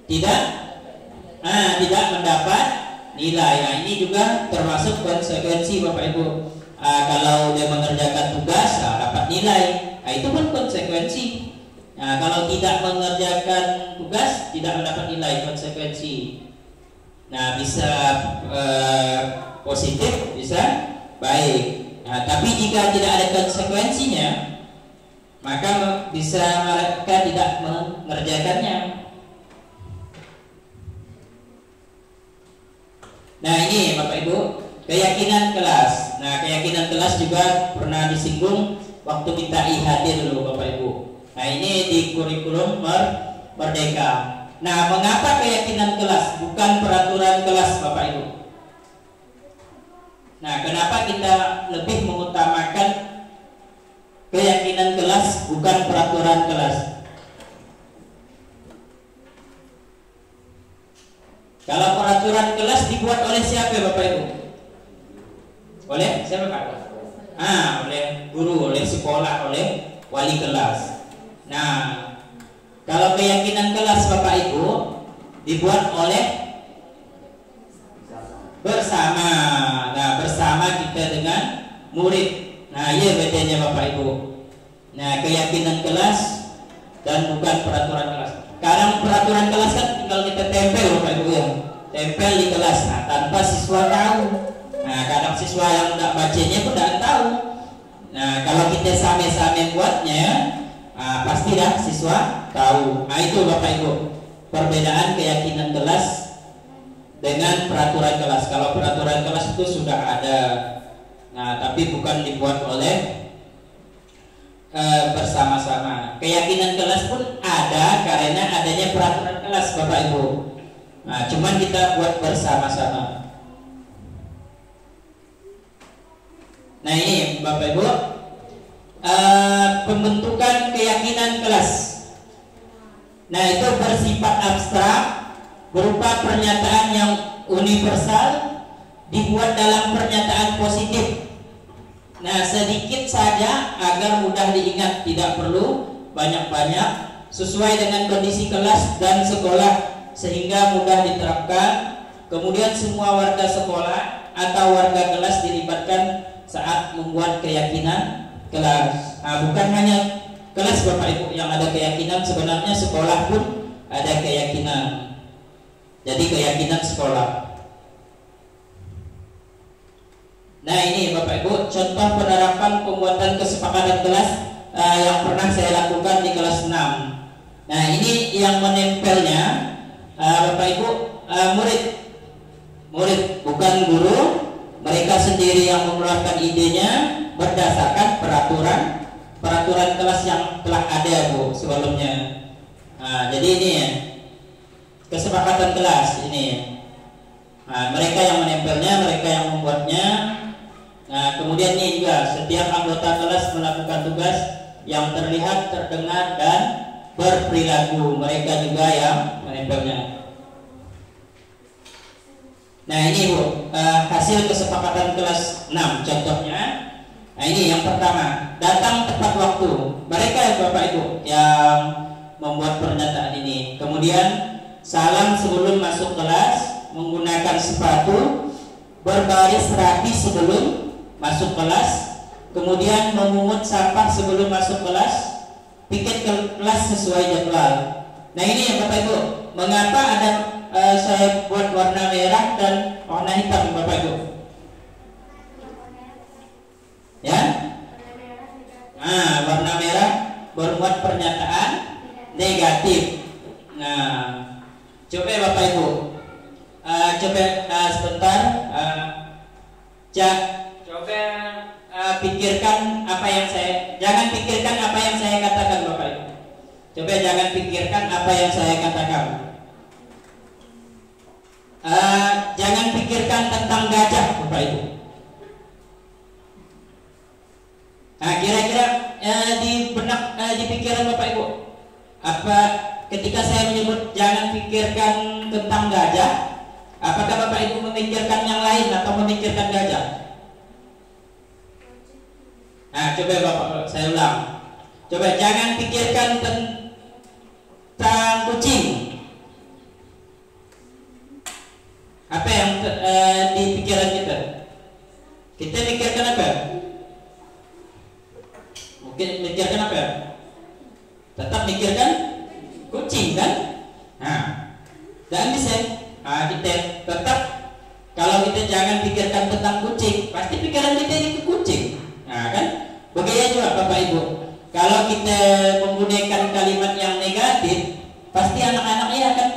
Tidak mendapat nilai. Nah, ini juga termasuk konsekuensi Bapak Ibu. Kalau dia mengerjakan tugas dapat nilai, itu pun konsekuensi. Nah, kalau tidak mengerjakan tugas tidak mendapat nilai, konsekuensi. Nah, bisa positif, bisa baik. Nah, tapi jika tidak ada konsekuensinya, maka bisa mereka tidak mengerjakannya. Nah, ini Bapak Ibu, keyakinan kelas. Nah, keyakinan kelas juga pernah disinggung waktu kita IHD dulu Bapak Ibu. Nah, ini di kurikulum Merdeka. Nah, mengapa keyakinan kelas bukan peraturan kelas Bapak Ibu? Nah, kenapa kita lebih mengutamakan keyakinan kelas bukan peraturan kelas? Kalau peraturan kelas dibuat oleh siapa Bapak Ibu? Oleh siapa Pak? Oleh guru, oleh sekolah, oleh wali kelas. Nah, kalau keyakinan kelas Bapak Ibu dibuat oleh bersama. Nah, bersama kita dengan murid. Nah, iya bedanya Bapak Ibu. Nah, keyakinan kelas dan bukan peraturan kelas. Sekarang peraturan kelas kan tinggal kita tempel Bapak Ibu ya. Tempel di kelas, tanpa siswa tahu. Nah, kadang siswa yang tidak bacanya pun tidak tahu. Nah, kalau kita same-same buatnya, pasti dah siswa tahu. Nah, itu Bapak Ibu, perbedaan keyakinan kelas dengan peraturan kelas. Kalau peraturan kelas itu sudah ada, nah tapi bukan dibuat oleh bersama-sama. Keyakinan kelas pun ada karena adanya peraturan kelas Bapak Ibu. Nah, cuman kita buat bersama-sama. Nah, ini Bapak Ibu, pembentukan keyakinan kelas. Nah, itu bersifat abstrak, berupa pernyataan yang universal, dibuat dalam pernyataan positif. Nah, sedikit saja agar mudah diingat, tidak perlu banyak-banyak, sesuai dengan kondisi kelas dan sekolah sehingga mudah diterapkan. Kemudian semua warga sekolah atau warga kelas dilibatkan saat membuat keyakinan kelas. Nah, bukan hanya kelas Bapak Ibu yang ada keyakinan, sebenarnya sekolah pun ada keyakinan. Jadi keyakinan sekolah. Nah, ini Bapak Ibu contoh penerapan pembuatan kesepakatan kelas yang pernah saya lakukan di kelas 6. Nah, ini yang menempelnya Bapak Ibu murid bukan guru. Mereka sendiri yang mengeluarkan idenya berdasarkan peraturan kelas yang telah ada Bu sebelumnya. Nah, jadi ini ya, kesepakatan kelas ini. Nah, mereka yang menempelnya, mereka yang membuatnya. Nah, kemudian ini juga setiap anggota kelas melakukan tugas yang terlihat, terdengar dan berperilaku. Mereka juga yang menempelnya. Nah ini Bu, hasil kesepakatan kelas 6 contohnya. Nah ini yang pertama, datang tepat waktu. Mereka ya Bapak Ibu yang membuat pernyataan ini. Kemudian salam sebelum masuk kelas, menggunakan sepatu, berbaris rapi sebelum masuk kelas, kemudian memungut sampah sebelum masuk kelas, piket kelas sesuai jadwal. Nah ini ya Bapak Ibu, mengapa ada saya buat warna merah dan warna hitam Bapak Ibu? Ya? Nah, warna merah bermuat pernyataan negatif. Nah, coba Bapak Ibu, coba sebentar, coba pikirkan apa yang saya, jangan pikirkan apa yang saya katakan Bapak Ibu. Coba jangan pikirkan apa yang saya katakan. Jangan pikirkan tentang gajah Bapak Ibu. Nah, kira-kira di benak, di pikiran Bapak Ibu, apa ketika saya menyebut jangan pikirkan tentang gajah, apakah Bapak Ibu memikirkan yang lain atau memikirkan gajah? Nah, coba Bapak, saya ulang. Coba jangan pikirkan tentang kucing. Apa yang di pikiran kita? Kita mikirkan apa? Mungkin mikirkan apa? Tetap mikirkan kucing kan? Nah, dan bisa. Nah, kita tetap, kalau kita jangan pikirkan tentang kucing, pasti pikiran kita itu kucing. Nah kan? Begitu juga Bapak Ibu. Kalau kita menggunakan kalimat yang negatif, pasti anak-anaknya akan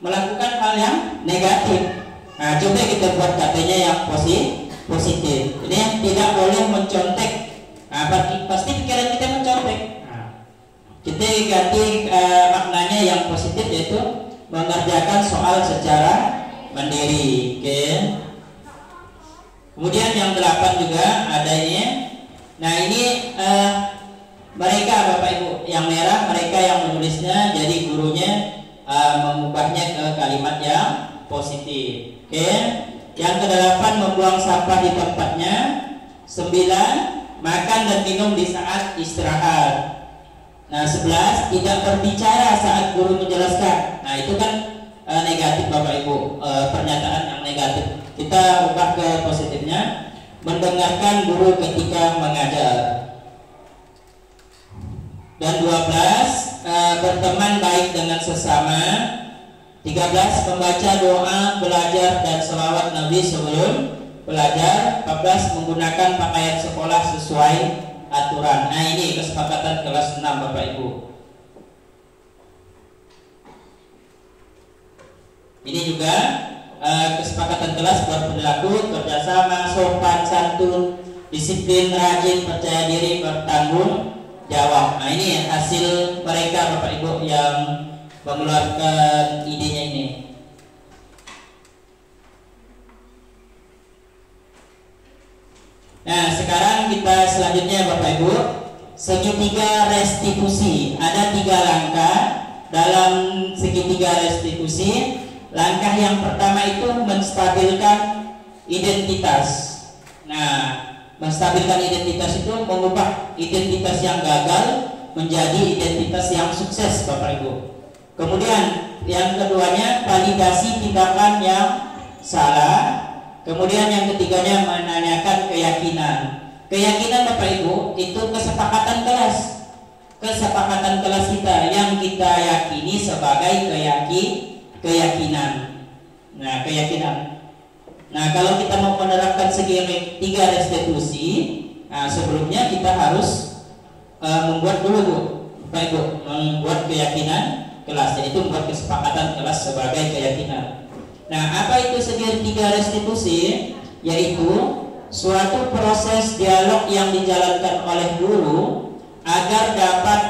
melakukan hal yang negatif. Nah, coba kita buat katanya yang positif. Ini yang tidak boleh mencontek. Nah, pasti pikiran kita mencontek. Nah, kita ganti maknanya yang positif, yaitu mengerjakan soal secara mandiri. Oke. Kemudian yang 8 juga adanya. Nah ini mereka Bapak Ibu yang merah, mereka yang menulisnya, jadi gurunya mengubahnya ke kalimat yang positif. Oke. Yang ke-8 membuang sampah di tempatnya. 9 makan dan minum di saat istirahat. Nah 11 tidak berbicara saat guru menjelaskan. Nah itu kan negatif Bapak Ibu, pernyataan yang negatif. Kita ubah ke positifnya, mendengarkan guru ketika mengajar. Dan 12 berteman baik dengan sesama. 13 membaca doa, belajar dan selawat Nabi sebelum belajar. 14 menggunakan pakaian sekolah sesuai aturan. Nah ini kesepakatan kelas 6 Bapak Ibu. Ini juga kesepakatan kelas berperilaku, kerjasama, sopan, santun, disiplin, rajin, percaya diri, bertanggung jawab. Nah ini hasil mereka Bapak Ibu yang mengeluarkan idenya ini. Nah sekarang kita selanjutnya Bapak Ibu, segitiga restitusi. Ada 3 langkah dalam segitiga restitusi. Langkah yang pertama itu menstabilkan identitas. Nah, menstabilkan identitas itu mengubah identitas yang gagal menjadi identitas yang sukses Bapak Ibu. Kemudian yang keduanya validasi tindakan yang salah. Kemudian yang ketiganya menanyakan keyakinan. Keyakinan Bapak Ibu itu kesepakatan kelas. Kesepakatan kelas kita yang kita yakini sebagai keyakinan. Nah, keyakinan. Nah, kalau kita mau menerapkan segitiga restitusi, nah sebelumnya kita harus membuat dulu Bu, Bapak Ibu, membuat keyakinan kelas, yaitu membuat kesepakatan kelas sebagai keyakinan. Nah, apa itu segitiga restitusi? Yaitu suatu proses dialog yang dijalankan oleh guru agar dapat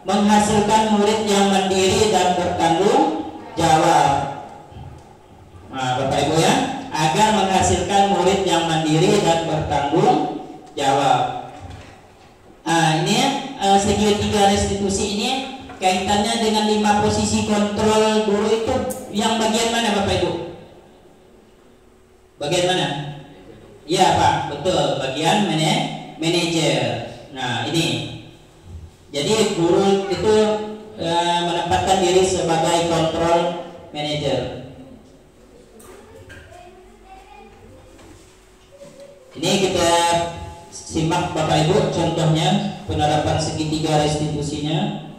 menghasilkan murid yang mandiri dan bertanggung jawab. Nah, Bapak Ibu ya, agar menghasilkan murid yang mandiri dan bertanggung jawab. Nah, ini segitiga restitusi ini kaitannya dengan 5 posisi kontrol guru itu yang bagian mana Bapak Ibu? Bagian mana? Iya Pak, betul, bagian manajer. Nah ini, jadi guru itu menempatkan diri sebagai control manager. Ini kita simak Bapak Ibu contohnya penerapan segitiga restitusinya.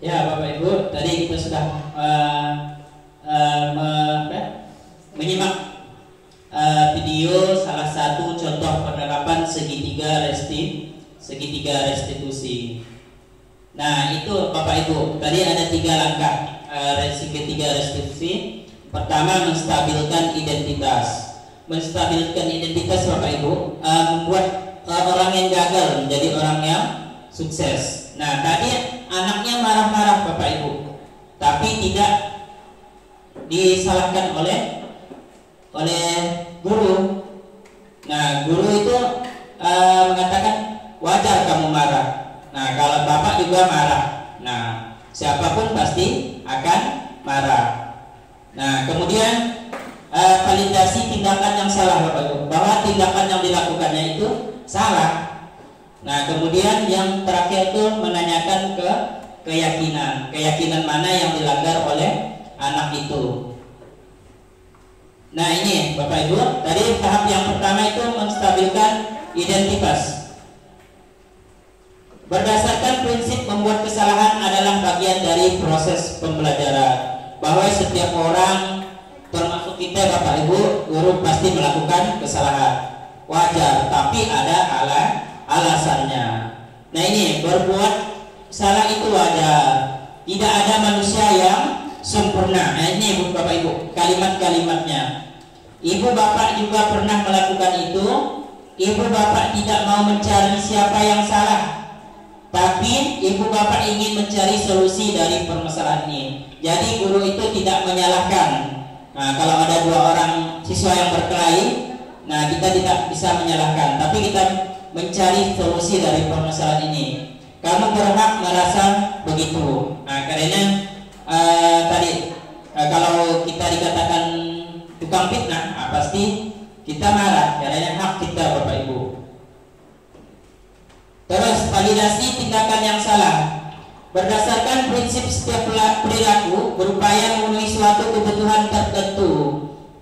Ya Bapak Ibu, tadi kita sudah menyimak video salah satu contoh penerapan segitiga restitusi. Nah itu Bapak Ibu, tadi ada 3 langkah segitiga restitusi. Pertama, menstabilkan identitas. Menstabilkan identitas Bapak Ibu membuat orang yang gagal menjadi orang yang sukses. Nah tadi anaknya marah-marah Bapak Ibu, tapi tidak disalahkan oleh guru. Nah guru itu mengatakan wajar kamu marah. Nah kalau Bapak juga marah, nah siapapun pasti akan marah. Nah kemudian validasi tindakan yang salah Bapak Ibu, bahwa tindakan yang dilakukannya itu salah. Nah kemudian yang terakhir itu menanyakan ke keyakinan mana yang dilanggar oleh anak itu. Nah ini Bapak Ibu, tadi tahap yang pertama itu menstabilkan identitas. Berdasarkan prinsip membuat kesalahan adalah bagian dari dari proses pembelajaran. Bahwa setiap orang, termasuk kita Bapak Ibu, guru pasti melakukan kesalahan, wajar, tapi ada alasannya. Nah ini, berbuat salah itu wajar. Tidak ada manusia yang sempurna. Nah ini Bapak Ibu, kalimat-kalimatnya. Ibu bapak juga pernah melakukan itu. Ibu bapak tidak mau mencari siapa yang salah, tapi ibu bapak ingin mencari solusi dari permasalahan ini. Jadi guru itu tidak menyalahkan. Nah kalau ada dua orang siswa yang berkelahi, nah kita tidak bisa menyalahkan, tapi kita mencari solusi dari permasalahan ini. Kamu berhak merasa begitu. Nah karena tadi kalau kita dikatakan tukang fitnah, pasti kita marah, karena hak kita Bapak Ibu. Terus validasi tindakan yang salah. Berdasarkan prinsip setiap perilaku berupaya memenuhi suatu kebutuhan tertentu.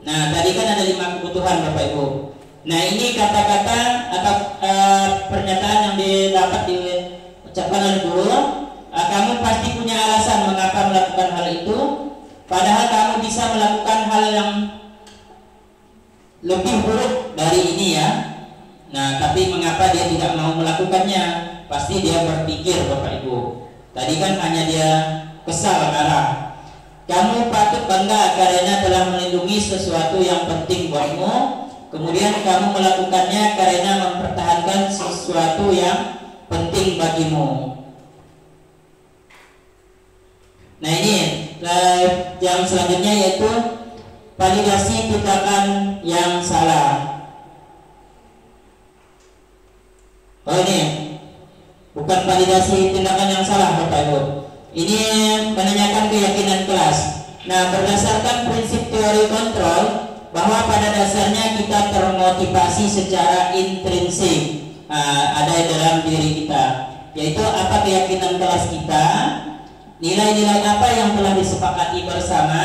Nah tadi kan ada 5 kebutuhan Bapak Ibu. Nah ini kata-kata atau pernyataan yang didapat diucapkan oleh guru. Kamu pasti punya alasan mengapa melakukan hal itu, padahal kamu bisa melakukan hal yang lebih buruk dari ini ya. Nah tapi mengapa dia tidak mau melakukannya? Pasti dia berpikir Bapak Ibu. Tadi kan hanya dia kesal marah. Kamu patut bangga karena telah melindungi sesuatu yang penting buatmu. Kemudian kamu melakukannya karena mempertahankan sesuatu yang penting bagimu. Nah ini yang selanjutnya yaitu validasi tindakan yang salah. Oh ini bukan validasi tindakan yang salah Bapak Ibu. Ini menanyakan keyakinan kelas. Nah berdasarkan prinsip teori kontrol, bahwa pada dasarnya kita termotivasi secara intrinsik, ada dalam diri kita, yaitu apa keyakinan kelas kita, nilai-nilai apa yang telah disepakati bersama.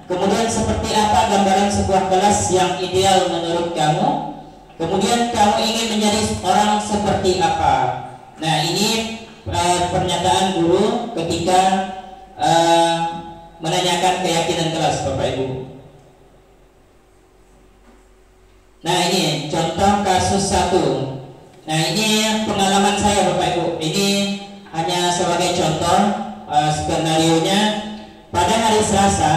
Kemudian seperti apa gambaran sebuah kelas yang ideal menurut kamu. Kemudian kamu ingin menjadi orang seperti apa. Nah ini pernyataan guru ketika menanyakan keyakinan kelas Bapak Ibu. Nah ini contoh kasus 1. Nah ini pengalaman saya Bapak Ibu. Ini hanya sebagai contoh skenarionya. Pada hari Selasa,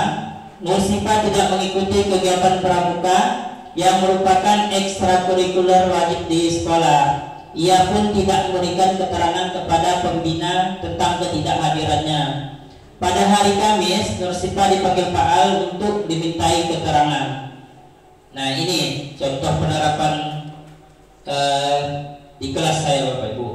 Nursifa tidak mengikuti kegiatan pramuka yang merupakan ekstrakurikuler wajib di sekolah. Ia pun tidak memberikan keterangan kepada pembina tentang ketidakhadirannya. Pada hari Kamis, Nursifa dipanggil Pak Al untuk dimintai keterangan. Nah ini contoh penerapan di kelas saya Bapak Ibu.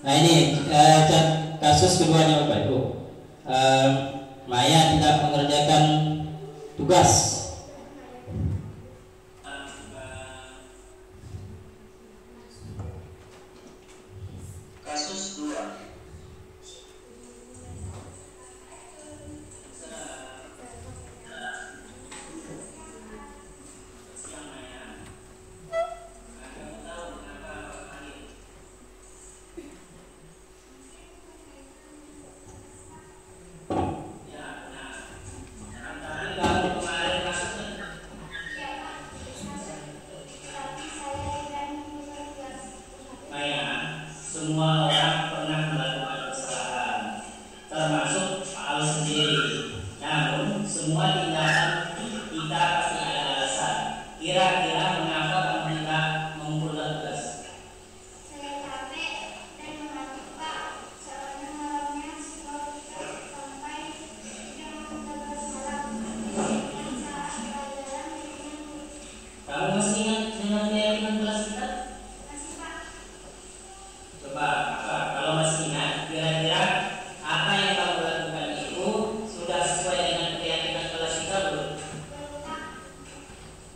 Nah ini kasus keduanya Bapak Ibu. Maya tidak mengerjakan tugas. Kasus 2. Semua orang pernah melakukan kesalahan, termasuk Pak Al sendiri. Namun, semua tindakan kita pasti ada alasan. Kira-kira mengapa kamu tidak mengumpulkan tugas? Saya capek dan mengantuk Pak. Soalnya malamnya sekolah sampai jam 12 malam. Dan saat pelajaran Kamu masih ingat dengan keyakinan kelas kita? masih Pak. Coba, kalau masih ingat, kira-kira apa yang kamu lakukan itu sudah sesuai dengan keyakinan kelas kita belum?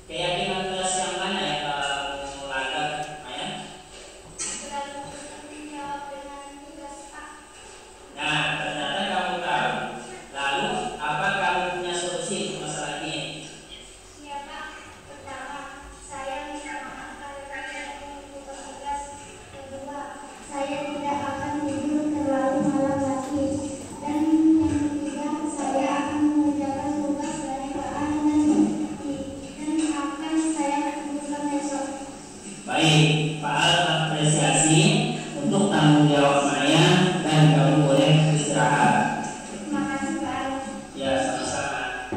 Keyakinan kelas yang mana yang kamu lakukan, Maya? Selalu bertanggung jawab dengan tugas Pak. Nah, ternyata kamu tahu. Lalu, apa kamu punya solusi untuk masalah ini? Iya Pak. Pertama, saya minta maaf kalau tidak mengumpulkan tugas. Kedua, saya tidak akan tidur terlalu malam lagi. Dan yang ketiga, saya akan mengerjakan tugas dari Pak An dan akan saya kumpulkan besok. Baik, Pak Al apresiasi untuk tanggung jawab Maya dan kamu boleh istirahat. Terima kasih Pak An. Ya, sama-sama.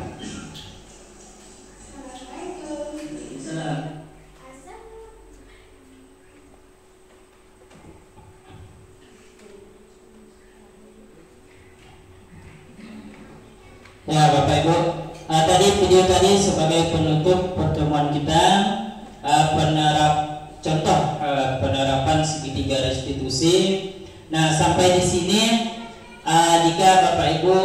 Assalamualaikum. Salam. Ya Bapak Ibu, tadi video tadi sebagai penutup pertemuan kita, penerapan segitiga restitusi. Nah sampai di sini, jika Bapak Ibu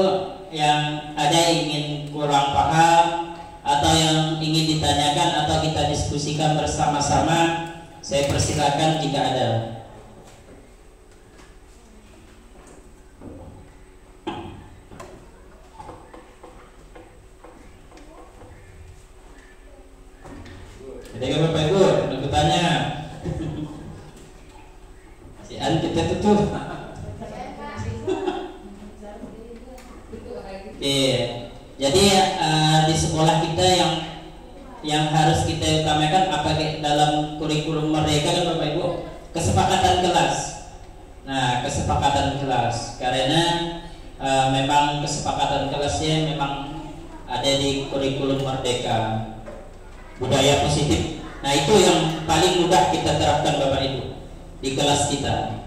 yang ada ingin kurang paham atau yang ingin ditanyakan atau kita diskusikan bersama-sama, saya persilakan jika ada. Jadi Bapak Ibu, untuk bertanya, si An kita tutup. Oke, jadi di sekolah kita yang harus kita utamakan apa dalam kurikulum mereka kan Bapak Ibu, kesepakatan kelas. Nah, kesepakatan kelas karena memang kesepakatan kelasnya memang ada di kurikulum merdeka. Budaya positif. Nah itu yang paling mudah kita terapkan Bapak Ibu di kelas kita.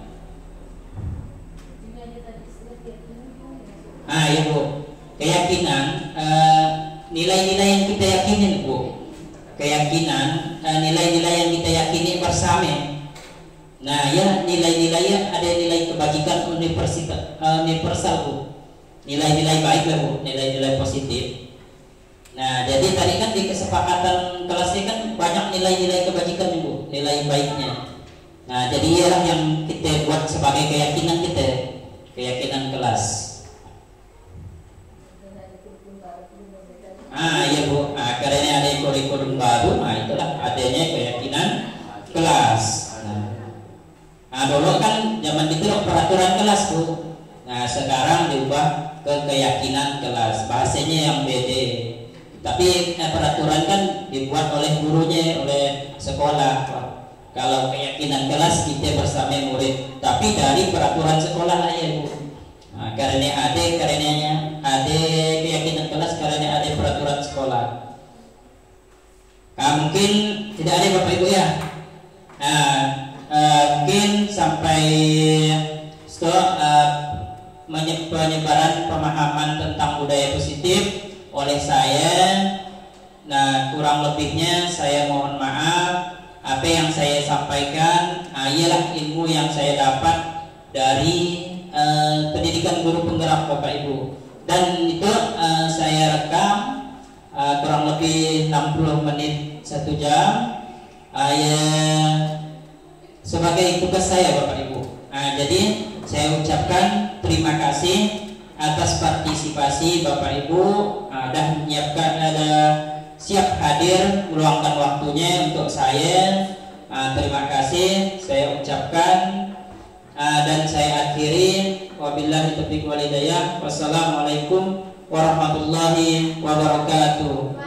Ah ya Bu, keyakinan nilai-nilai yang kita yakinin Bu, keyakinan nilai-nilai yang kita yakini bersama. Nah ya nilai-nilainya ada nilai kebajikan universal Bu, nilai-nilai baik lah Bu, nilai-nilai positif. Nah, jadi tadi kan di kesepakatan kelasnya kan banyak nilai-nilai kebajikan nih Bu, nilai baiknya. Nah, jadi ialah yang kita buat sebagai keyakinan kita, keyakinan kelas. Ya Bu, karena ada kurikulum baru, itulah adanya keyakinan kelas. Nah, dulu kan zaman itu peraturan kelas Bu. Nah, sekarang diubah ke keyakinan kelas, bahasanya yang beda. Tapi peraturan kan dibuat oleh gurunya, oleh sekolah. Kalau keyakinan kelas kita bersama murid, tapi dari peraturan sekolah aja Bu. Nah, karena ada keyakinan kelas, karena ada peraturan sekolah. Nah, mungkin tidak ada Bapak Ibu ya. Nah, mungkin sampai penyebaran pemahaman tentang budaya positif oleh saya. Nah kurang lebihnya saya mohon maaf. Apa yang saya sampaikan ialah ilmu yang saya dapat dari pendidikan guru penggerak Bapak Ibu. Dan itu saya rekam kurang lebih 60 menit 1 jam sebagai tugas saya Bapak Ibu. Jadi saya ucapkan terima kasih atas partisipasi Bapak Ibu, dan menyiapkan siap hadir meluangkan waktunya untuk saya. Terima kasih saya ucapkan, dan saya akhiri. Wabillahi taufiq wal hidayah. Wassalamualaikum warahmatullahi wabarakatuh.